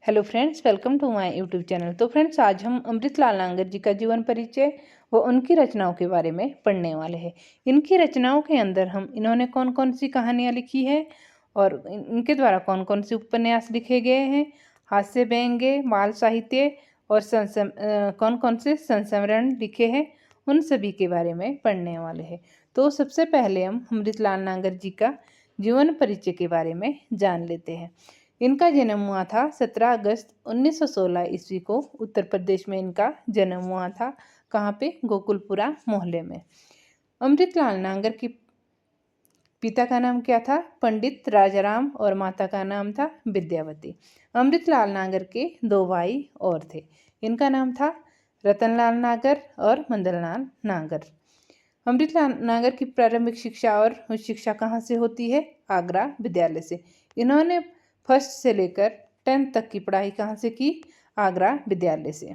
Hello friends, welcome to my YouTube channel. तो friends, आज हम अमृतलाल नागर जी का जीवन परिचय व उनकी रचनाओं के बारे में पढ़ने वाले हैं। इनकी रचनाओं के अंदर हम इन्होंने कौन कौन सी कहानियाँ लिखी है और इनके द्वारा कौन कौन से उपन्यास लिखे गए हैं, हास्य व्यंग्य, बाल साहित्य और कौन कौन से संस्मरण लिखे हैं, उन सभी के बारे में पढ़ने वाले हैं। तो सबसे पहले हम अमृतलाल नागर जी का जीवन परिचय के बारे में जान लेते हैं। इनका जन्म हुआ था 17 अगस्त 1916 ईस्वी को। उत्तर प्रदेश में इनका जन्म हुआ था। कहाँ पे? गोकुलपुरा मोहल्ले में। अमृतलाल नागर की पिता का नाम क्या था? पंडित राजाराम, और माता का नाम था विद्यावती। अमृतलाल नागर के दो भाई और थे। इनका नाम था रतनलाल नागर और मंदनलाल नागर। अमृतलाल नागर की प्रारंभिक शिक्षा और उच्च शिक्षा कहाँ से होती है? आगरा विद्यालय से। इन्होंने फर्स्ट से लेकर 10th तक की पढ़ाई कहाँ से की? आगरा विद्यालय से।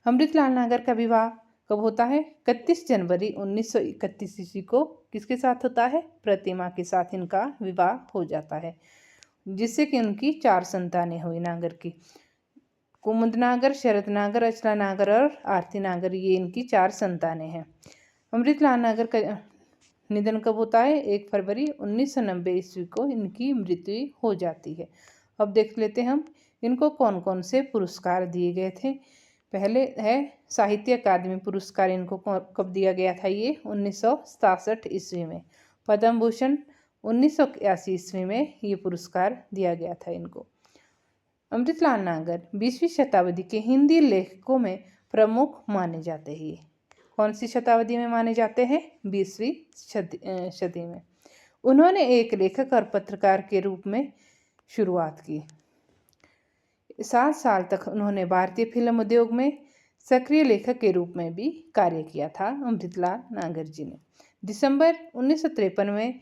अमृतलाल नागर का विवाह कब होता है? 31 जनवरी 1931 ईस्वी को। किसके साथ होता है? प्रतिमा के साथ इनका विवाह हो जाता है, जिससे कि उनकी 4 संतानें हुई नागर की। कुमुद नागर, शरद नागर, अचला नागर और आरती नागर, ये इनकी 4 संतानें हैं। अमृतलाल नागर का निधन कब होता है? 1 फरवरी 1990 ईस्वी को इनकी मृत्यु हो जाती है। अब देख लेते हम इनको कौन कौन से पुरस्कार दिए गए थे। पहले है साहित्य अकादमी पुरस्कार। इनको कब दिया गया था? ये 1967 ईस्वी में। पद्म भूषण 1981 ईस्वी में ये पुरस्कार दिया गया था इनको। अमृतलाल नागर 20वीं शताब्दी के हिंदी लेखकों में प्रमुख माने जाते हैं। कौन सी शताब्दी में माने जाते हैं? 20वीं सदी में। उन्होंने एक लेखक और पत्रकार के रूप में शुरुआत की। 7 साल तक उन्होंने भारतीय फिल्म उद्योग में सक्रिय लेखक के रूप में भी कार्य किया था। अमृतलाल नागर जी ने दिसंबर 1953 में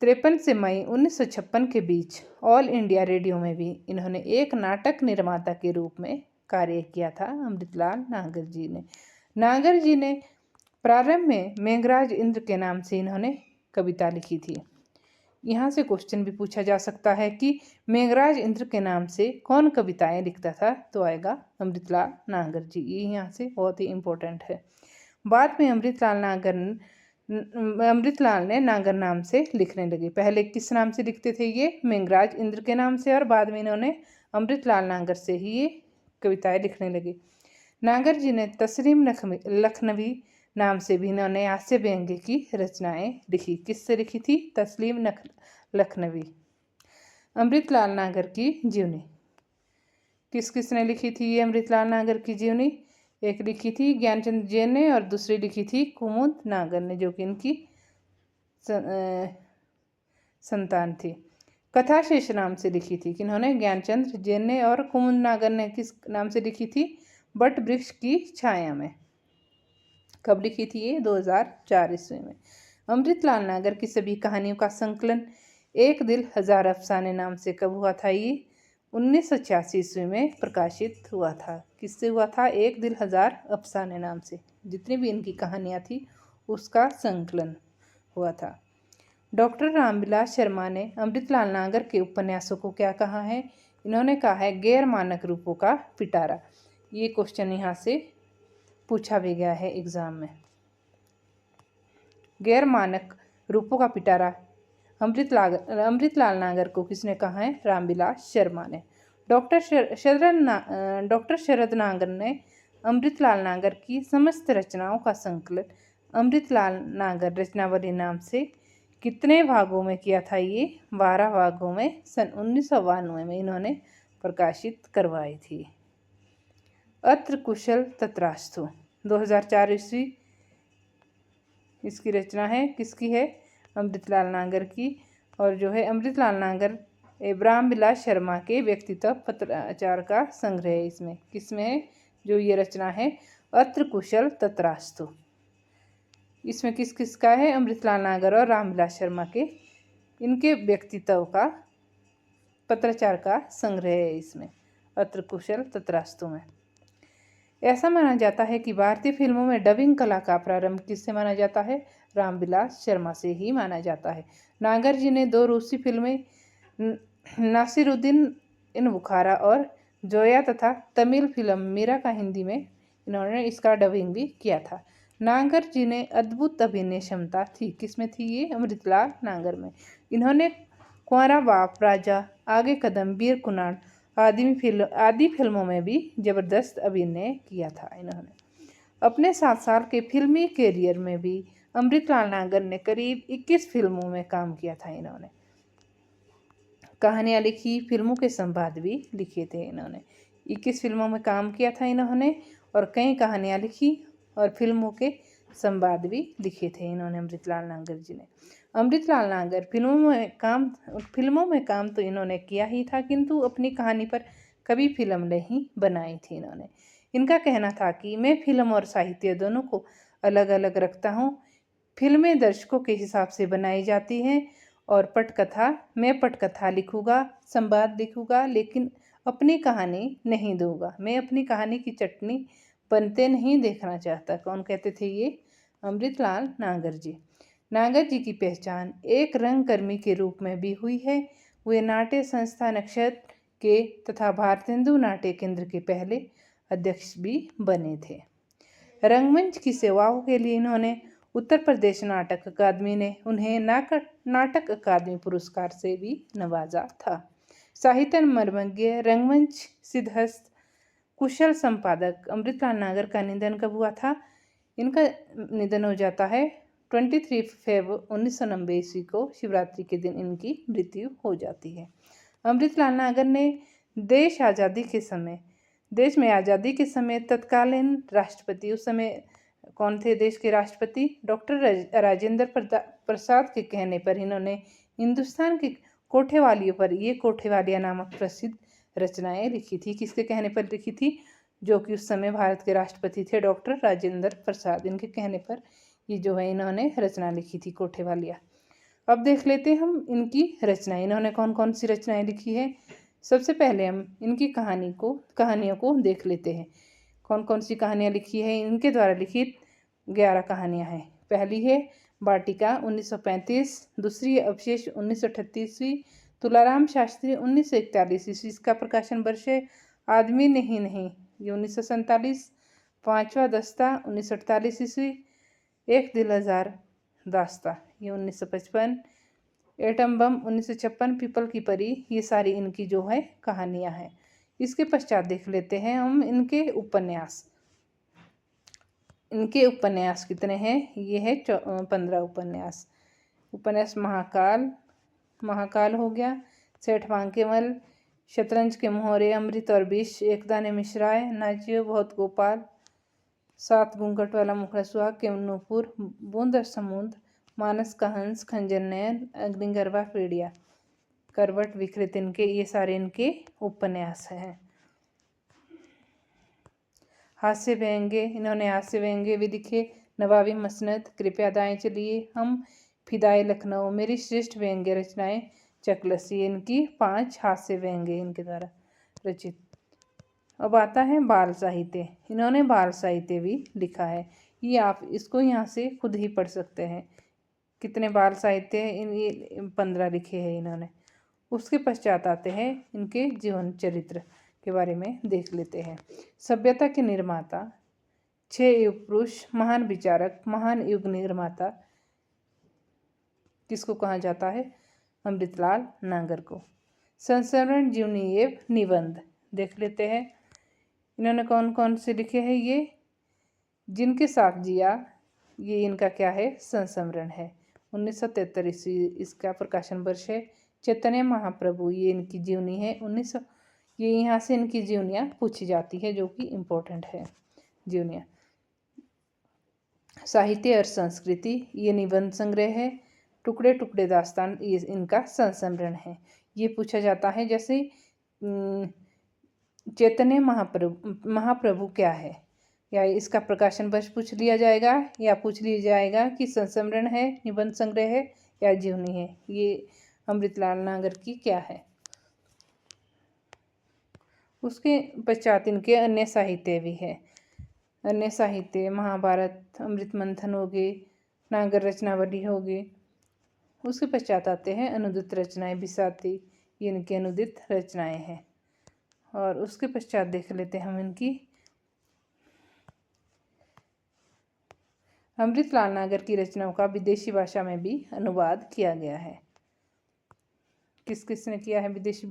53 से मई 1956 के बीच ऑल इंडिया रेडियो में भी इन्होंने एक नाटक निर्माता के रूप में कार्य किया था। अमृतलाल नागर जी ने प्रारंभ में मेघराज इंद्र के नाम से इन्होंने कविता लिखी थी। यहाँ से क्वेश्चन भी पूछा जा सकता है कि मेघराज इंद्र के नाम से कौन कविताएं लिखता था? तो आएगा अमृतलाल नागर जी। ये यहाँ से बहुत ही इम्पोर्टेंट है। बाद में अमृतलाल ने नागर नाम से लिखने लगे। पहले किस नाम से लिखते थे? ये मेघराज इंद्र के नाम से, और बाद में इन्होंने अमृतलाल नागर से ही ये कविताएं लिखने लगे। नागर जी ने तस्लीम लखनवी नाम से भी इन्होंने हास्य व्यंग्य की रचनाएं लिखी। किससे लिखी थी? तस्लीम लखनवी। अमृतलाल नागर की जीवनी किसने लिखी थी? ये अमृतलाल नागर की जीवनी एक लिखी थी ज्ञानचंद जैन ने, और दूसरी लिखी थी कुमुद नागर ने, जो कि इनकी संतान थी। कथा शेष नाम से लिखी थी किन्होंने? ज्ञानचंद जैन ने। और कुमुद नागर ने किस नाम से लिखी थी? बट वृक्ष की छाया में। कब लिखी थी ये? 2004 ईस्वी में। अमृतलाल नागर की सभी कहानियों का संकलन एक दिल हजार अफसाने नाम से कब हुआ था? ये 1986 ईस्वी में प्रकाशित हुआ था। किससे हुआ था? एक दिल हजार अफसाने नाम से जितनी भी इनकी कहानियाँ थी उसका संकलन हुआ था। डॉक्टर रामविलास शर्मा ने अमृतलाल नागर के उपन्यासों को क्या कहा है? इन्होंने कहा है गैर मानक रूपों का पिटारा। ये क्वेश्चन यहाँ से पूछा भी गया है एग्जाम में। गैर मानक रूपों का पिटारा अमृतलाल नागर को किसने कहा है? रामविलास शर्मा ने। डॉक्टर शरद नागर ने अमृतलाल नागर की समस्त रचनाओं का संकलन अमृतलाल नागर रचनावली नाम से कितने भागों में किया था? ये 12 भागों में सन 1992 में इन्होंने प्रकाशित करवाई थी। अत्र कुशल तत्रास्तु 2004 ईस्वी इसकी रचना है। किसकी है? अमृतलाल नागर की। और जो है अमृतलाल नागर रामविलास शर्मा के व्यक्तित्व पत्राचार का संग्रह है। इसमें किसमें है जो ये रचना है? अत्र कुशल तत्रास्तु। इसमें किस किस का है? अमृतलाल नागर और रामविलास शर्मा के इनके व्यक्तित्व का पत्राचार का संग्रह है इसमें, अत्र कुशल तत्रास्तु में। ऐसा माना जाता है कि भारतीय फिल्मों में डबिंग कला का प्रारंभ किससे माना जाता है? रामविलास शर्मा से ही माना जाता है। नागर जी ने 2 रूसी फिल्में नासिरुद्दीन इन बुखारा और जोया तथा तमिल फिल्म मीरा का हिंदी में इन्होंने इसका डबिंग भी किया था। नागर जी ने अद्भुत अभिनय क्षमता थी, किसमें थी ये? अमृतलाल नागर में। इन्होंने कुंवारा बाप, राजा, आगे कदम, वीर कुनाल आदि फिल्मों में भी जबरदस्त अभिनय किया था इन्होंने। अपने 7 साल के फिल्मी कैरियर में भी अमृतलाल नागर ने करीब 21 फिल्मों में काम किया था इन्होंने। कहानियाँ लिखी, फिल्मों के संवाद भी लिखे थे इन्होंने। 21 फिल्मों में काम किया था इन्होंने और कई कहानियाँ लिखी और फिल्मों के संवाद भी लिखे थे इन्होंने अमृतलाल नागर जी ने। अमृतलाल नागर फिल्मों में काम तो इन्होंने किया ही था, किंतु अपनी कहानी पर कभी फिल्म नहीं बनाई थी इन्होंने। इनका कहना था कि मैं फिल्म और साहित्य दोनों को अलग अलग रखता हूँ। फिल्में दर्शकों के हिसाब से बनाई जाती हैं और मैं पटकथा लिखूँगा, संवाद लिखूँगा, लेकिन अपनी कहानी नहीं दूंगा। मैं अपनी कहानी की चटनी बनते नहीं देखना चाहता। कौन कहते थे ये? अमृतलाल नागर जी। नागर जी की पहचान एक रंगकर्मी के रूप में भी हुई है। वे नाट्य संस्था नक्षत्र के तथा भारतेंदु नाट्य केंद्र के पहले अध्यक्ष भी बने थे। रंगमंच की सेवाओं के लिए इन्होंने उत्तर प्रदेश नाटक अकादमी ने उन्हें नाटक अकादमी पुरस्कार से भी नवाजा था। साहित्य मर्मज्ञ, रंगमंच सिद्धहस्त, कुशल संपादक अमृतलाल नागर का निधन कब हुआ था? इनका निधन हो जाता है 23 फरवरी 1990 ईस्वी को। शिवरात्रि के दिन इनकी मृत्यु हो जाती है। अमृतलाल नागर ने देश में आज़ादी के समय तत्कालीन राष्ट्रपति, उस समय कौन थे देश के राष्ट्रपति? डॉक्टर राजेंद्र प्रसाद के कहने पर इन्होंने हिंदुस्तान की कोठेवालियों पर ये कोठेवालिया नामक प्रसिद्ध रचनाएं लिखी थी। किसके कहने पर लिखी थी? जो कि उस समय भारत के राष्ट्रपति थे डॉक्टर राजेंद्र प्रसाद। इनके कहने पर ये जो है इन्होंने रचना लिखी थी कोठेवालिया। अब देख लेते हैं हम इनकी रचनाएं। इन्होंने कौन कौन सी रचनाएं लिखी है? सबसे पहले हम इनकी कहानियों को देख लेते हैं। कौन कौन सी कहानियाँ लिखी है? इनके द्वारा लिखित 11 कहानियाँ हैं। पहली है वाटिका 1935, दूसरी है अवशेष 1938, तुलाराम शास्त्री 1941 ईस्वी का प्रकाशन वर्ष है। आदमी नहीं नहीं ये 1947, पांचवा दस्ता 1948 ईस्वी, एक दिल हजार दास्ता ये 1955, एटम बम 1956, पीपल की परी, ये सारी इनकी जो है कहानियाँ हैं। इसके पश्चात देख लेते हैं हम इनके उपन्यास। इनके उपन्यास कितने हैं? ये है 15 उपन्यास। महाकाल हो गया, सेठ बांकेमल, शतरंज के मोहरे, अमृत और विष, एक दाने मिश्राए, नाचियो बहुत गोपाल, 7 घूंघट वाला मुखड़ा सुहाग, केवनुपुर, बूंद और समुद्र, मानस का हंस, खंजर नयन, अग्निगर्भा पीड़िया, करवट विकृत, ये सारे इनके उपन्यास हैं। हास्य व्यंग्य, इन्होंने हास्य व्यंग्य भी लिखे। नवाबी मसनद, कृपया दाएं चलिए, हम, फिदाए लखनऊ, मेरी श्रेष्ठ व्यंग्य रचनाएं, चकलसी, इनकी 5 हास्य व्यंग्य इनके द्वारा रचित। अब आता है बाल साहित्य। इन्होंने बाल साहित्य भी लिखा है। ये आप इसको यहाँ से खुद ही पढ़ सकते हैं। कितने बाल साहित्य ये 15 लिखे हैं इन्होंने। उसके पश्चात आते हैं इनके जीवन चरित्र के बारे में देख लेते हैं। सभ्यता के निर्माता, 6 युग पुरुष, महान विचारक, महान युग निर्माता किसको कहा जाता है? अमृतलाल नागर को। संस्मरण, जीवनी एवं निबंध देख लेते हैं। इन्होंने कौन कौन से लिखे हैं? ये जिनके साथ जिया, ये इनका क्या है? संस्मरण है। 1973 ईस्वी इसका प्रकाशन वर्ष है। चैतन्य महाप्रभु, ये इनकी जीवनी है। ये यहाँ से इनकी जीवनियाँ पूछी जाती है जो कि इम्पोर्टेंट है जीवनियाँ। साहित्य और संस्कृति, ये निबंध संग्रह है। टुकड़े टुकड़े दास्तान, ये इनका संस्मरण है। ये पूछा जाता है जैसे चैतन्य महाप्रभु क्या है, या इसका प्रकाशन वर्ष पूछ लिया जाएगा, या पूछ लिया जाएगा कि संस्मरण है, निबंध संग्रह है या जीवनी है। ये अमृतलाल नागर की क्या है। उसके पश्चात इनके अन्य साहित्य भी है। अन्य साहित्य महाभारत, अमृत मंथन हो गए, नागर रचनावली हो गए। उसके पश्चात आते हैं अनुदित रचनाएं, बिसाती, ये इनकी अनुदित रचनाएं हैं। और उसके पश्चात देख लेते हैं हम इनकी अमृतलाल नागर की रचनाओं का विदेशी भाषा में भी अनुवाद किया गया है। किस किसने किया है विदेशी?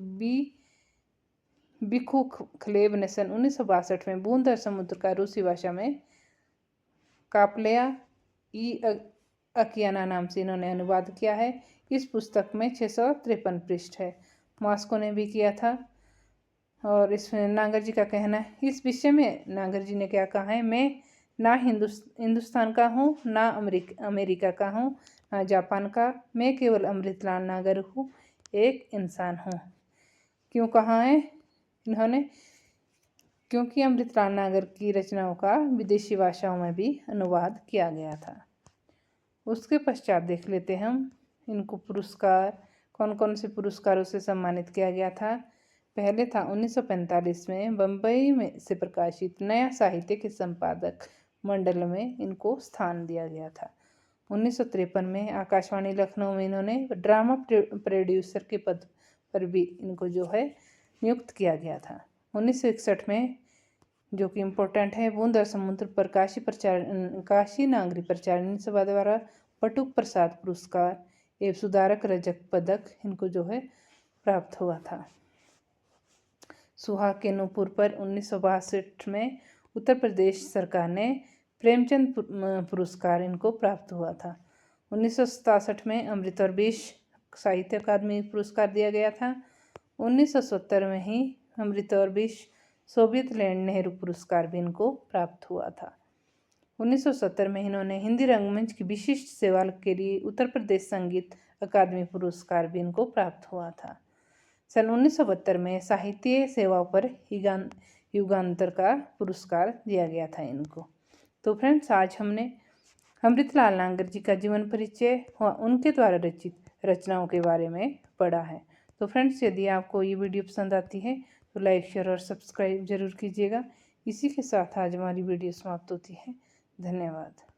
बिखू खलेब ने सन 1962 में बूंद और समुद्र का रूसी भाषा में कापलेया ई अकियाना नाम से इन्होंने अनुवाद किया है। इस पुस्तक में 653 पृष्ठ है। मॉस्को ने भी किया था। और इसमें नागर जी का कहना है, इस विषय में नागर जी ने क्या कहा है, मैं ना हिंदुस्तान का हूँ, ना अमेरिका का हूँ, ना जापान का, मैं केवल अमृतलाल नागर हूँ, एक इंसान हूँ। क्यों कहा है इन्होंने? क्योंकि अमृतलाल नागर की रचनाओं का विदेशी भाषाओं में भी अनुवाद किया गया था। उसके पश्चात देख लेते हैं हम इनको पुरस्कार, कौन कौन से पुरस्कारों से सम्मानित किया गया था। पहले था 1945 में बम्बई में से प्रकाशित नया साहित्य के संपादक मंडल में इनको स्थान दिया गया था। 1953 में आकाशवाणी लखनऊ में इन्होंने ड्रामा प्रोड्यूसर के पद पर भी इनको जो है नियुक्त किया गया था। 1961 में जो कि इम्पोर्टेंट है, बूंद और समुद्र पर काशी नागरी प्रचारिणी सभा द्वारा पटुक प्रसाद पुरस्कार एवं सुधारक रजक पदक इनको जो है प्राप्त हुआ था। सुहाग के नूपुर पर 1962 में उत्तर प्रदेश सरकार ने प्रेमचंद पुरस्कार इनको प्राप्त हुआ था। 1967 में अमृत और विष साहित्य अकादमी पुरस्कार दिया गया था। 1970 में ही अमृत और विष सोवियत लैंड नेहरू पुरस्कार भी इनको प्राप्त हुआ था। 1970 में इन्होंने हिंदी रंगमंच की विशिष्ट सेवा के लिए उत्तर प्रदेश संगीत अकादमी पुरस्कार भी इनको प्राप्त हुआ था। सन 1972 में साहित्य सेवाओं पर युगांतर का पुरस्कार दिया गया था इनको। तो फ्रेंड्स, आज हमने अमृतलाल नागर जी का जीवन परिचय व उनके द्वारा रचित रचनाओं के बारे में पढ़ा है। तो फ्रेंड्स, यदि आपको ये वीडियो पसंद आती है तो लाइक, शेयर और सब्सक्राइब जरूर कीजिएगा। इसी के साथ आज हमारी वीडियो समाप्त होती है। धन्यवाद।